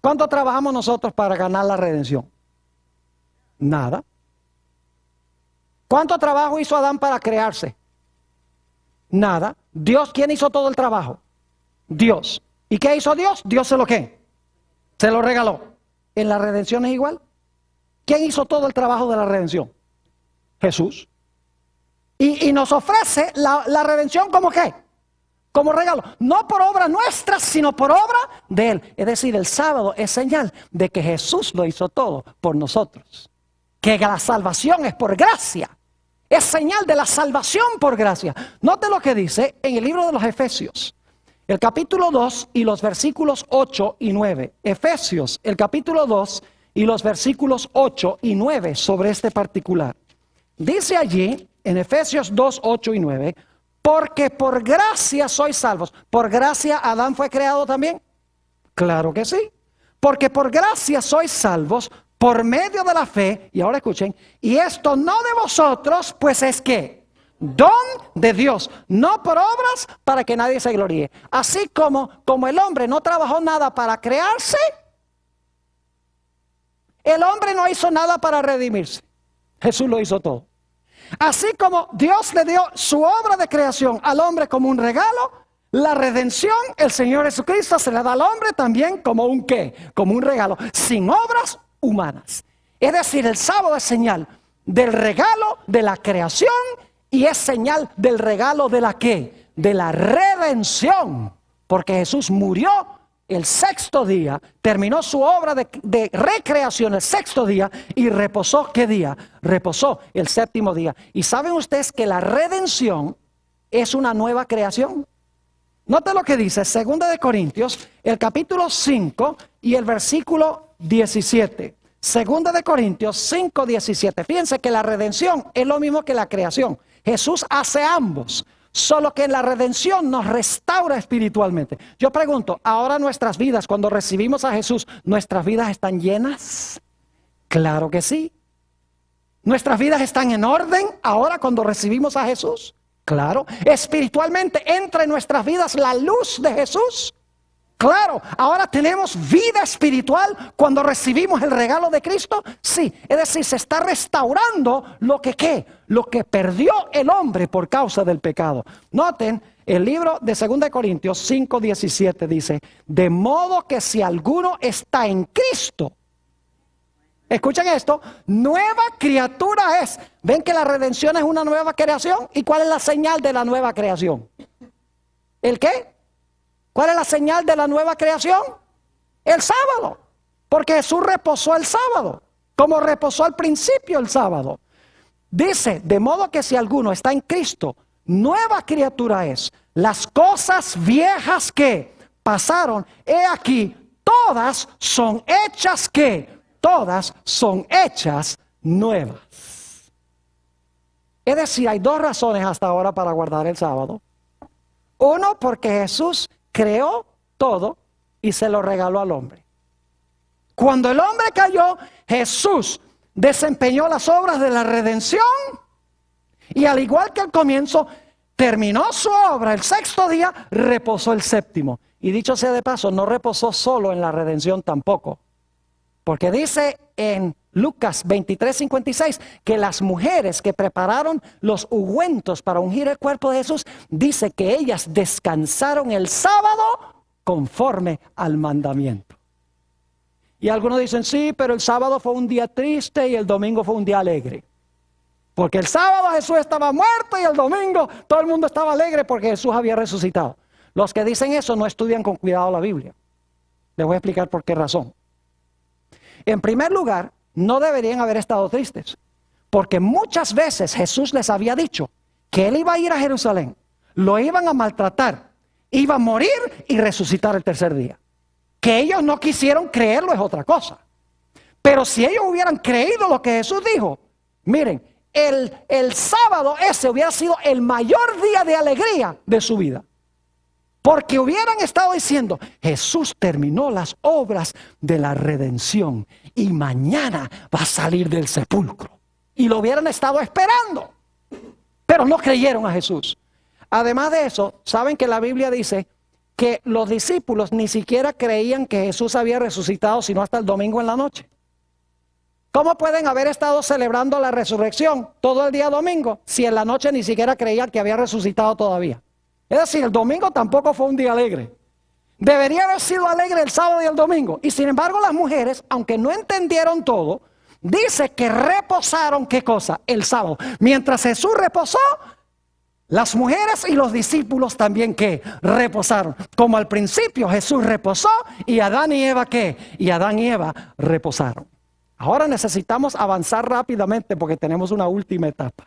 ¿Cuánto trabajamos nosotros para ganar la redención? Nada. ¿Cuánto trabajo hizo Adán para crearse? Nada. Dios, ¿quién hizo todo el trabajo? Dios. ¿Y qué hizo Dios? Dios se lo ¿qué? Se lo regaló. ¿En la redención es igual? ¿Quién hizo todo el trabajo de la redención? Jesús. Y nos ofrece la redención como ¿qué? como regalo, no por obra nuestra, sino por obra de Él. Es decir, el sábado es señal de que Jesús lo hizo todo por nosotros. Que la salvación es por gracia. Es señal de la salvación por gracia. Note lo que dice en el libro de los Efesios, el capítulo 2 y los versículos 8 y 9. Efesios, el capítulo 2 y los versículos 8 y 9 sobre este particular. Dice allí, en Efesios 2, 8 y 9, porque por gracia sois salvos. ¿Por gracia Adán fue creado también? Claro que sí. Porque por gracia sois salvos por medio de la fe, y ahora escuchen, y esto no de vosotros, pues es que don de Dios, no por obras para que nadie se gloríe. Así como el hombre no trabajó nada para crearse, el hombre no hizo nada para redimirse. Jesús lo hizo todo. Así como Dios le dio su obra de creación al hombre como un regalo, la redención, el Señor Jesucristo se la da al hombre también como un ¿qué? Como un regalo, sin obras humanas. Es decir, el sábado es señal del regalo de la creación y es señal del regalo de la ¿qué? De la redención. Porque Jesús murió el sexto día, terminó su obra de recreación el sexto día y reposó, ¿qué día? Reposó el séptimo día. ¿Y saben ustedes que la redención es una nueva creación? Note lo que dice 2 de Corintios, el capítulo 5 y el versículo 17. 2 de Corintios 5, 17. Fíjense que la redención es lo mismo que la creación. Jesús hace ambos. Solo que la redención nos restaura espiritualmente. Yo pregunto, ¿ahora nuestras vidas, cuando recibimos a Jesús, nuestras vidas están llenas? Claro que sí. ¿Nuestras vidas están en orden ahora cuando recibimos a Jesús? Claro. ¿Espiritualmente entra en nuestras vidas la luz de Jesús? Claro. ¿Ahora tenemos vida espiritual cuando recibimos el regalo de Cristo? Sí. Es decir, se está restaurando lo que ¿qué? Lo que perdió el hombre por causa del pecado. Noten, el libro de 2 de Corintios 5, 17 dice, de modo que si alguno está en Cristo, escuchen esto, nueva criatura es. ¿Ven que la redención es una nueva creación? ¿Y cuál es la señal de la nueva creación? ¿El qué? ¿Cuál es la señal de la nueva creación? El sábado. Porque Jesús reposó el sábado, como reposó al principio el sábado. Dice, de modo que si alguno está en Cristo, nueva criatura es. Las cosas viejas que pasaron, he aquí, todas son hechas ¿qué? Todas son hechas nuevas. Es decir, hay dos razones hasta ahora para guardar el sábado. Uno, porque Jesús creó todo y se lo regaló al hombre. Cuando el hombre cayó, Jesús desempeñó las obras de la redención y al igual que al comienzo, terminó su obra el sexto día, reposó el séptimo. Y dicho sea de paso, no reposó solo en la redención tampoco. Porque dice en Lucas 23:56 que las mujeres que prepararon los ungüentos para ungir el cuerpo de Jesús, dice que ellas descansaron el sábado conforme al mandamiento. Y algunos dicen, sí, pero el sábado fue un día triste y el domingo fue un día alegre. Porque el sábado Jesús estaba muerto y el domingo todo el mundo estaba alegre porque Jesús había resucitado. Los que dicen eso no estudian con cuidado la Biblia. Les voy a explicar por qué razón. En primer lugar, no deberían haber estado tristes, porque muchas veces Jesús les había dicho que Él iba a ir a Jerusalén, lo iban a maltratar, iba a morir y resucitar el tercer día. Que ellos no quisieron creerlo es otra cosa. Pero si ellos hubieran creído lo que Jesús dijo, miren, el sábado ese hubiera sido el mayor día de alegría de su vida. Porque hubieran estado diciendo, Jesús terminó las obras de la redención y mañana va a salir del sepulcro. Y lo hubieran estado esperando. Pero no creyeron a Jesús. Además de eso, saben que la Biblia dice que los discípulos ni siquiera creían que Jesús había resucitado sino hasta el domingo en la noche. ¿Cómo pueden haber estado celebrando la resurrección todo el día domingo si en la noche ni siquiera creían que había resucitado todavía? Es decir, el domingo tampoco fue un día alegre. Debería haber sido alegre el sábado y el domingo. Y sin embargo las mujeres, aunque no entendieron todo, dice que reposaron, ¿qué cosa? El sábado. Mientras Jesús reposó, Las mujeres y los discípulos también, ¿qué? Reposaron. Como al principio Jesús reposó y Adán y Eva, ¿qué? Y Adán y Eva reposaron. Ahora necesitamos avanzar rápidamente porque tenemos una última etapa.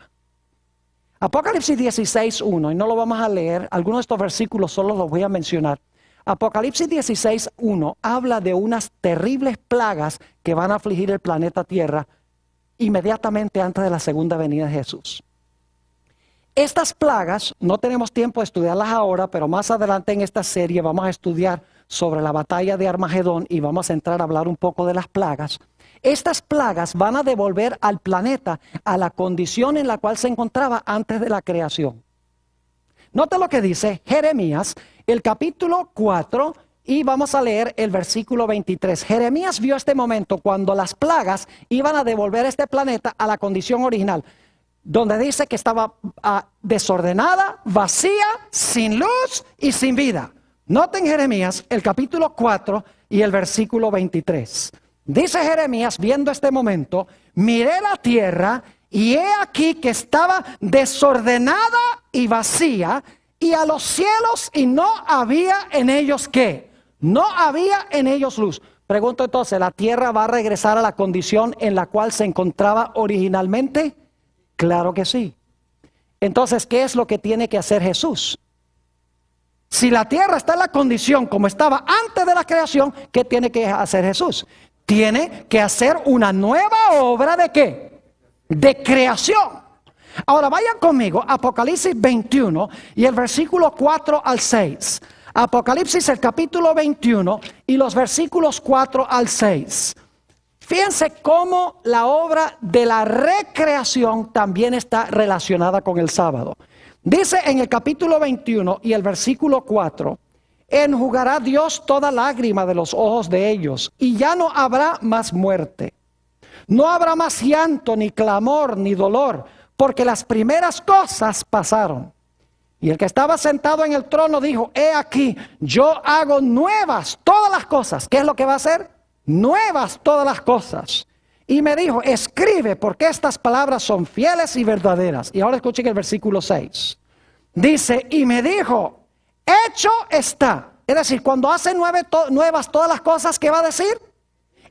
Apocalipsis 16:1, y no lo vamos a leer, algunos de estos versículos solo los voy a mencionar. Apocalipsis 16:1 habla de unas terribles plagas que van a afligir el planeta Tierra inmediatamente antes de la segunda venida de Jesús. Estas plagas, no tenemos tiempo de estudiarlas ahora, pero más adelante en esta serie vamos a estudiar sobre la batalla de Armagedón y vamos a entrar a hablar un poco de las plagas. Estas plagas van a devolver al planeta a la condición en la cual se encontraba antes de la creación. Note lo que dice Jeremías, el capítulo 4, y vamos a leer el versículo 23. Jeremías vio este momento cuando las plagas iban a devolver este planeta a la condición original, donde dice que estaba desordenada, vacía, sin luz y sin vida. Noten Jeremías, el capítulo 4 y el versículo 23. Dice Jeremías, viendo este momento, miré la tierra y he aquí que estaba desordenada y vacía, y a los cielos y no había en ellos ¿qué? No había en ellos luz. Pregunto entonces, ¿la tierra va a regresar a la condición en la cual se encontraba originalmente? Claro que sí. Entonces, ¿qué es lo que tiene que hacer Jesús? Si la tierra está en la condición como estaba antes de la creación, ¿qué tiene que hacer Jesús? Tiene que hacer una nueva obra ¿de qué? De creación. Ahora vayan conmigo, Apocalipsis 21 y el versículo 4 al 6. Apocalipsis el capítulo 21 y los versículos 4 al 6. Fíjense cómo la obra de la recreación también está relacionada con el sábado. Dice en el capítulo 21 y el versículo 4, enjugará Dios toda lágrima de los ojos de ellos, y ya no habrá más muerte. No habrá más llanto, ni clamor, ni dolor, porque las primeras cosas pasaron. Y el que estaba sentado en el trono dijo, he aquí, yo hago nuevas todas las cosas. ¿Qué es lo que va a hacer? Nuevas todas las cosas. Y me dijo, escribe, porque estas palabras son fieles y verdaderas. Y ahora escuchen el versículo 6. Dice, y me dijo, hecho está. Es decir, cuando hace nuevas todas las cosas, ¿qué va a decir?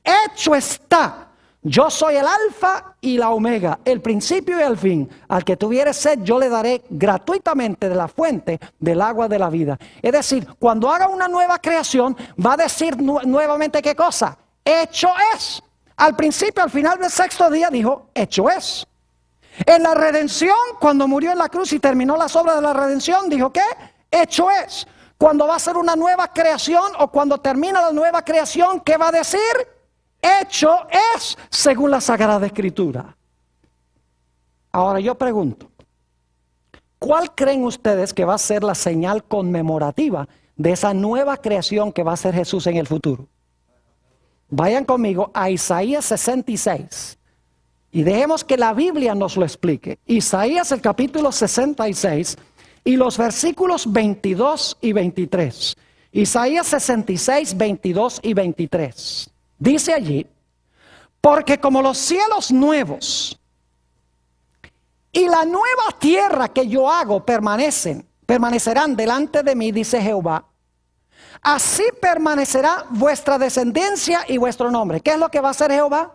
Hecho está. Yo soy el alfa y la omega, el principio y el fin. Al que tuviere sed, yo le daré gratuitamente de la fuente del agua de la vida. Es decir, cuando haga una nueva creación, va a decir nuevamente ¿qué cosa? Hecho es. Al principio, al final del sexto día, dijo, hecho es. En la redención, cuando murió en la cruz y terminó las obras de la redención, dijo ¿qué? Hecho es. Cuando va a ser una nueva creación o cuando termina la nueva creación, ¿qué va a decir? Hecho es, según la Sagrada Escritura. Ahora yo pregunto, ¿cuál creen ustedes que va a ser la señal conmemorativa de esa nueva creación que va a ser Jesús en el futuro? Vayan conmigo a Isaías 66 y dejemos que la Biblia nos lo explique. Isaías el capítulo 66 y los versículos 22 y 23. Isaías 66, 22 y 23. Dice allí, porque como los cielos nuevos y la nueva tierra que yo hago permanecerán delante de mí, dice Jehová, así permanecerá vuestra descendencia y vuestro nombre. ¿Qué es lo que va a hacer Jehová?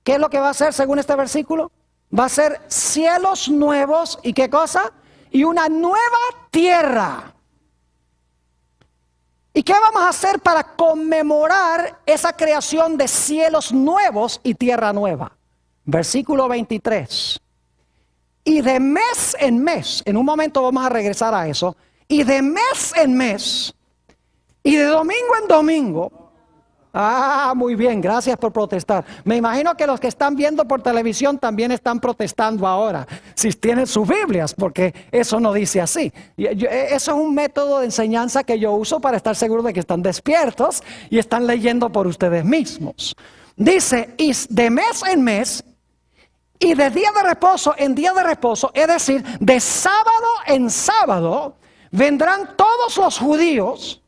¿Qué es lo que va a hacer según este versículo? Va a ser cielos nuevos y ¿qué cosa? Y una nueva tierra. ¿Y qué vamos a hacer para conmemorar esa creación de cielos nuevos y tierra nueva? Versículo 23. Y de mes en mes, en un momento vamos a regresar a eso, y de mes en mes, y de domingo en domingo. Muy bien, gracias por protestar. Me imagino que los que están viendo por televisión también están protestando ahora, si tienen sus Biblias, porque eso no dice así. Eso es un método de enseñanza que yo uso para estar seguro de que están despiertos y están leyendo por ustedes mismos. Dice, y de mes en mes, y de día de reposo en día de reposo, es decir, de sábado en sábado, vendrán todos los judíos.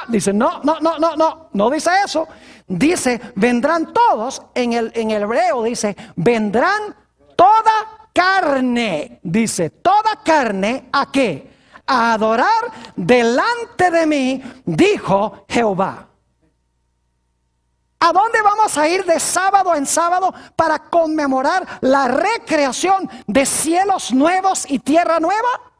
Dice, no dice eso. Dice, vendrán todos, en el hebreo dice, vendrán toda carne, dice, toda carne, ¿a qué? A adorar delante de mí, dijo Jehová. ¿A dónde vamos a ir de sábado en sábado para conmemorar la recreación de cielos nuevos y tierra nueva?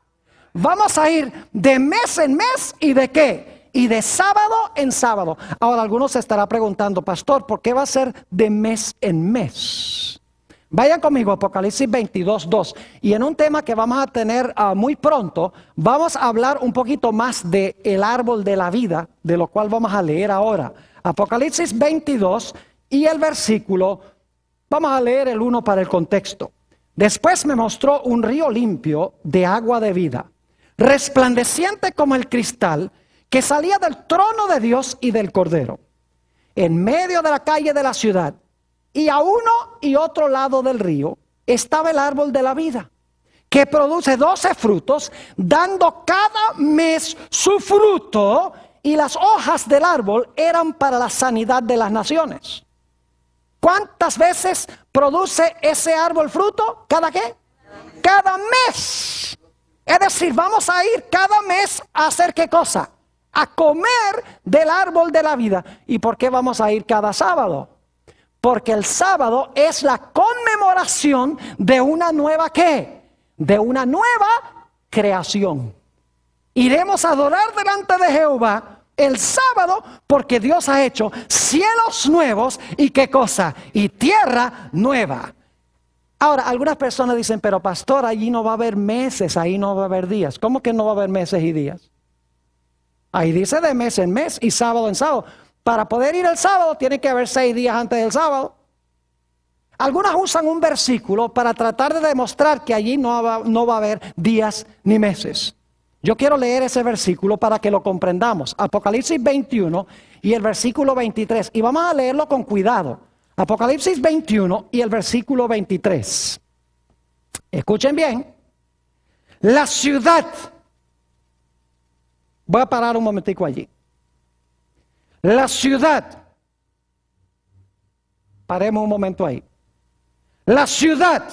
Vamos a ir de mes en mes y de qué? Y de sábado en sábado. Ahora algunos se estará preguntando, pastor, ¿por qué va a ser de mes en mes? Vayan conmigo a Apocalipsis 22:2. Y en un tema que vamos a tener muy pronto, vamos a hablar un poquito más del árbol de la vida, de lo cual vamos a leer ahora. Apocalipsis 22 y el versículo, vamos a leer el 1 para el contexto. Después me mostró un río limpio de agua de vida, resplandeciente como el cristal, que salía del trono de Dios y del Cordero, en medio de la calle de la ciudad. Y a uno y otro lado del río estaba el árbol de la vida, que produce 12 frutos, dando cada mes su fruto, y las hojas del árbol eran para la sanidad de las naciones. ¿Cuántas veces produce ese árbol fruto? ¿Cada qué? Cada mes. Es decir, vamos a ir cada mes a hacer ¿qué cosa? A comer del árbol de la vida. ¿Y por qué vamos a ir cada sábado? Porque el sábado es la conmemoración de una nueva ¿qué? De una nueva creación. Iremos a adorar delante de Jehová el sábado porque Dios ha hecho cielos nuevos y ¿qué cosa? Y tierra nueva. Ahora, algunas personas dicen, pero pastor, allí no va a haber meses, ahí no va a haber días. ¿Cómo que no va a haber meses y días? Ahí dice de mes en mes y sábado en sábado. Para poder ir el sábado tiene que haber 6 días antes del sábado. Algunas usan un versículo para tratar de demostrar que allí no va a haber días ni meses. Yo quiero leer ese versículo para que lo comprendamos. Apocalipsis 21 y el versículo 23. Y vamos a leerlo con cuidado. Apocalipsis 21 y el versículo 23. Escuchen bien. La ciudad. Voy a parar un momentico allí. La ciudad. Paremos un momento ahí. La ciudad.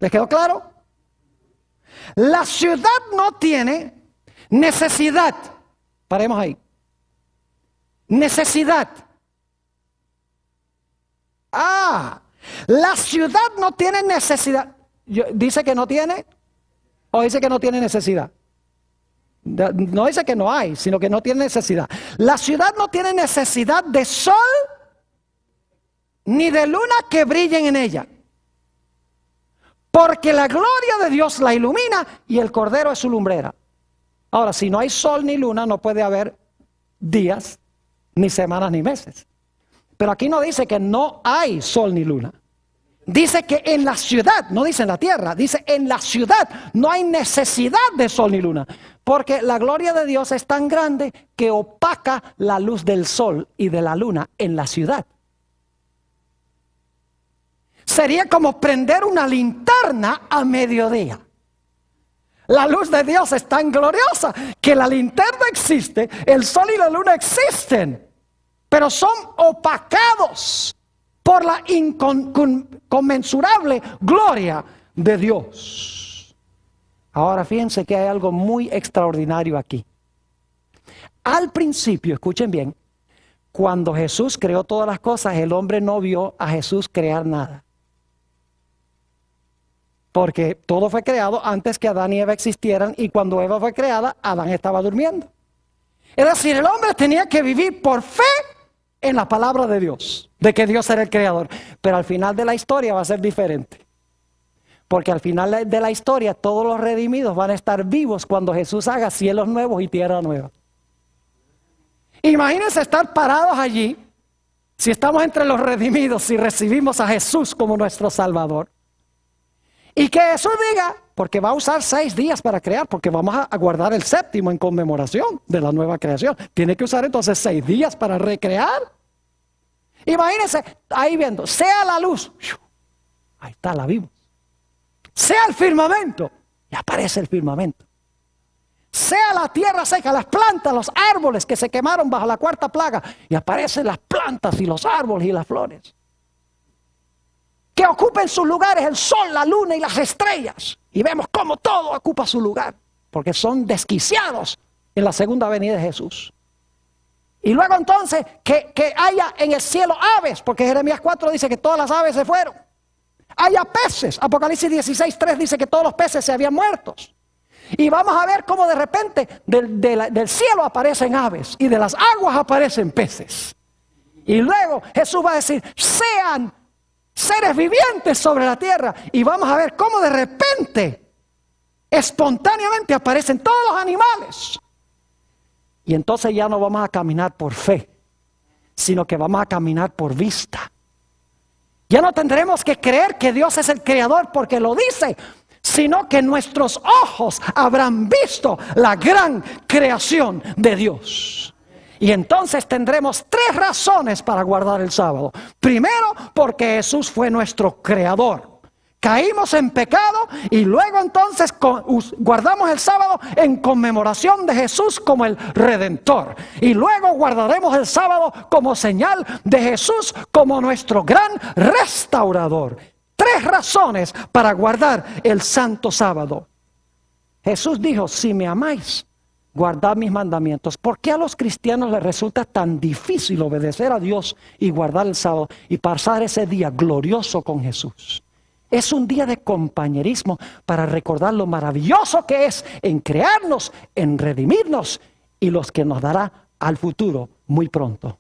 ¿Les quedó claro? La ciudad no tiene necesidad. Paremos ahí. Necesidad. La ciudad no tiene necesidad. ¿Dice que no tiene? ¿O dice que no tiene necesidad? No dice que no hay, sino que no tiene necesidad. La ciudad no tiene necesidad de sol ni de luna que brillen en ella, porque la gloria de Dios la ilumina y el Cordero es su lumbrera. Ahora, si no hay sol ni luna, no puede haber días, ni semanas, ni meses. Pero aquí no dice que no hay sol ni luna. Dice que en la ciudad, no dice en la tierra, dice en la ciudad no hay necesidad de sol ni luna. Porque la gloria de Dios es tan grande que opaca la luz del sol y de la luna en la ciudad. Sería como prender una linterna a mediodía. La luz de Dios es tan gloriosa que la linterna existe, el sol y la luna existen, pero son opacados por la inconmensurable gloria de Dios. Ahora fíjense que hay algo muy extraordinario aquí. Al principio, escuchen bien, cuando Jesús creó todas las cosas, el hombre no vio a Jesús crear nada. Porque todo fue creado antes que Adán y Eva existieran, y cuando Eva fue creada, Adán estaba durmiendo. Es decir, el hombre tenía que vivir por fe en la palabra de Dios, de que Dios era el creador. Pero al final de la historia va a ser diferente. Porque al final de la historia todos los redimidos van a estar vivos cuando Jesús haga cielos nuevos y tierra nueva. Imagínense estar parados allí, si estamos entre los redimidos, si recibimos a Jesús como nuestro Salvador. Y que Jesús diga, porque va a usar 6 días para crear, porque vamos a guardar el 7º en conmemoración de la nueva creación. Tiene que usar entonces 6 días para recrear. Imagínense ahí viendo, sea la luz, ahí está, la vimos. Sea el firmamento, y aparece el firmamento. Sea la tierra seca, las plantas, los árboles que se quemaron bajo la 4ª plaga, y aparecen las plantas y los árboles y las flores. ¿Qué que ocupen sus lugares el sol, la luna y las estrellas. Y vemos cómo todo ocupa su lugar, porque son desquiciados en la segunda venida de Jesús. Y luego entonces que haya en el cielo aves, porque Jeremías 4 dice que todas las aves se fueron. Haya peces, Apocalipsis 16:3 dice que todos los peces se habían muerto. Y vamos a ver cómo de repente del cielo aparecen aves y de las aguas aparecen peces. Y luego Jesús va a decir, sean seres vivientes sobre la tierra. Y vamos a ver cómo de repente, espontáneamente aparecen todos los animales. Y entonces ya no vamos a caminar por fe, sino que vamos a caminar por vista. Ya no tendremos que creer que Dios es el creador porque lo dice, sino que nuestros ojos habrán visto la gran creación de Dios. Y entonces tendremos 3 razones para guardar el sábado. Primero, porque Jesús fue nuestro creador. Caímos en pecado y luego entonces guardamos el sábado en conmemoración de Jesús como el Redentor. Y luego guardaremos el sábado como señal de Jesús como nuestro gran restaurador. 3 razones para guardar el santo sábado. Jesús dijo, si me amáis, guardad mis mandamientos. ¿Por qué a los cristianos les resulta tan difícil obedecer a Dios y guardar el sábado y pasar ese día glorioso con Jesús? Es un día de compañerismo para recordar lo maravilloso que es en crearnos, en redimirnos y los que nos dará al futuro muy pronto.